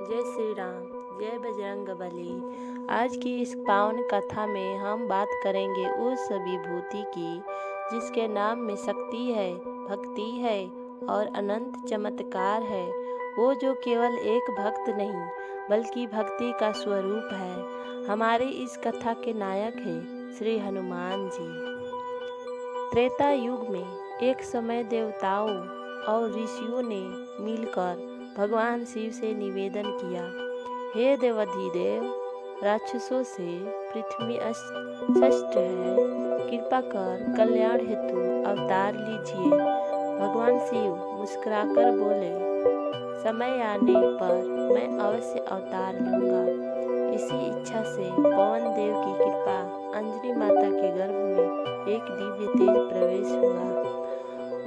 जय श्री राम, जय बजरंगबली। आज की इस पावन कथा में हम बात करेंगे उस विभूति की जिसके नाम में शक्ति है, भक्ति है और अनंत चमत्कार है। वो जो केवल एक भक्त नहीं बल्कि भक्ति का स्वरूप है। हमारे इस कथा के नायक है श्री हनुमान जी। त्रेता युग में एक समय देवताओं और ऋषियों ने मिलकर भगवान शिव से निवेदन किया, हे देवाधिदेव, राक्षसों से पृथ्वी अस्त है, कृपा कर कल्याण हेतु अवतार लीजिए। भगवान शिव मुस्कुराकर बोले, समय आने पर मैं अवश्य अवतार लूँगा। इसी इच्छा से पवन देव की कृपा अंजनी माता के गर्भ में एक दिव्य तेज प्रवेश हुआ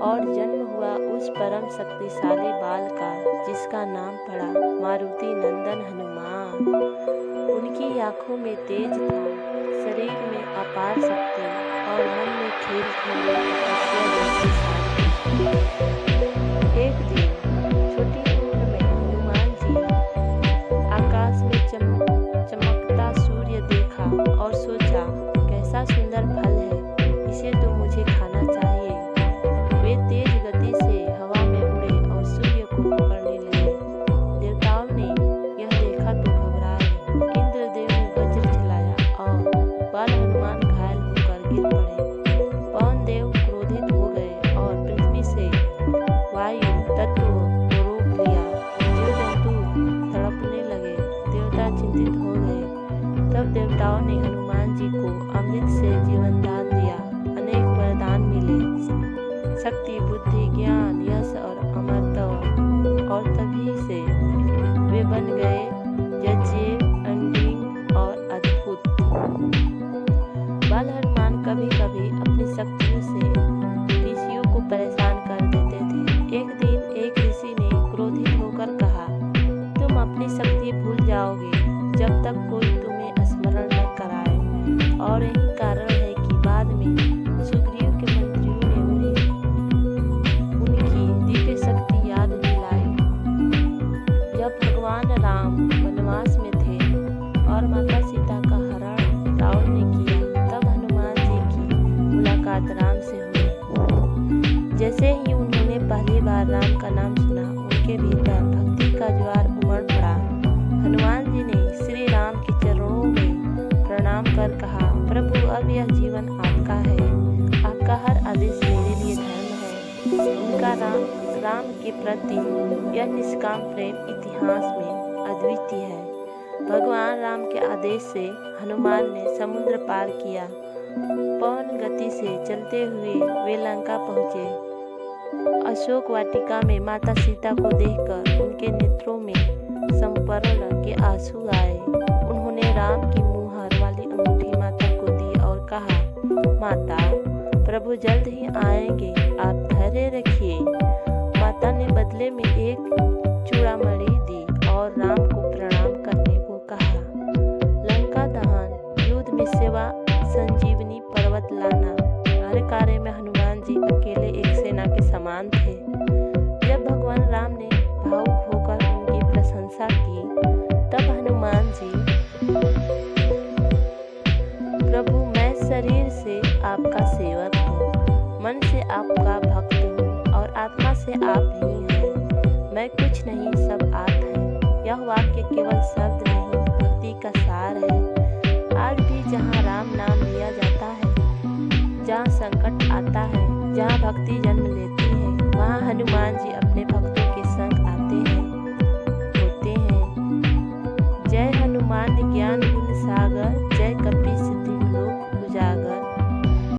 और जन्म हुआ उस परम शक्तिशाली बाल का जिसका नाम पड़ा मारुति नंदन हनुमान। उनकी आँखों में तेज था, शरीर में अपार शक्ति और मन में खेल खेलने का तपस्या जैसी साधना। एक दिन छोटी उम्र में हनुमान जी आकाश में चमकता सूर्य देखा और सोचा, कैसा सुंदर फल है, इसे तो मुझे खाना चाहिए। वे तेज गति से हवा में उड़े और सूर्य को पकड़ने लगे। देवताओं ने यह देखा तो घबराए। इंद्रदेव ने वज्र चलाया और बाल हनुमान घायल होकर गिर पड़े। पवन देव क्रोधित हो गए और पृथ्वी से वायु तत्व को रोक लिया। जीव जंतु तड़पने लगे। देवता चिंतित हो गए। तब देवताओं ने हनुमान जी को अमृत से जीवन दान दिया। अनेक वरदान मिले, शक्ति, बुद्धि, ज्ञान, यश और अमरत्व, और तभी से वे बन गए यज्ञ, अंडिंग और अद्भुत। बाल हनुमान कभी कभी अपनी शक्तियों से ऋषियों को परेशान कर देते थे। एक दिन एक ऋषि ने क्रोधित होकर कहा, तुम अपनी शक्ति भूल जाओगे जब तक कोई तुम्हें स्मरण न कराए। और यही कारण है कि बाद में सुग्रीव के मंत्रियों ने उन्हें उनकी दिव्य शक्ति याद दिलाई। जब भगवान राम वनवास में थे और माता सीता का हरण रावण ने किया, तब हनुमान जी की मुलाकात राम से हुई। जैसे ही उन्होंने पहली बार राम का नाम सुना, उनके भीतर भक्ति का ज्वार उमड़ पड़ा। हनुमान जी ने श्री राम के चरणों में प्रणाम कर कहा, प्रभु, अब यह जीवन आपका है। आपका हर आदेश मेरे लिए धर्म है। उनका राम के प्रति यह निष्काम प्रेम इतिहास में अद्वितीय है। भगवान राम के आदेश से हनुमान ने समुद्र पार किया। पवन गति से चलते हुए वे लंका पहुँचे। अशोक वाटिका में माता सीता को देखकर उनके नेत्रों में संपर्ण के आंसू आए। उन्होंने राम की मुहर वाली अंगूठी माता को दी और कहा, माता, प्रभु जल्द ही आएंगे, आप धैर्य रखिए। माता ने बदले में एक चूड़ामणि दी और राम को प्रणाम करने को कहा। लंका दहन, युद्ध में सेवा, संजीवनी पर्वत लाना, हर कार्य में हनुमान जी अकेले एक सेना के समान थे। जब भगवान राम ने भावुक होकर उनकी प्रशंसा की, तब हनुमान जी, प्रभु, मैं शरीर से आपका सेवक हूँ, मन से आपका भक्त हूँ और आत्मा से आप ही हैं। मैं कुछ नहीं, सब आप हैं। यह वाक्य केवल शब्द नहीं, भक्ति का सार है। आज भी जहाँ राम नाम लिया जाता है, जहाँ संकट आता है, जहाँ भक्ति जन्म लेती है, वहाँ हनुमान जी अपने भक्तों के संग आते हैं, होते हैं। जय हनुमान ज्ञान गुण सागर,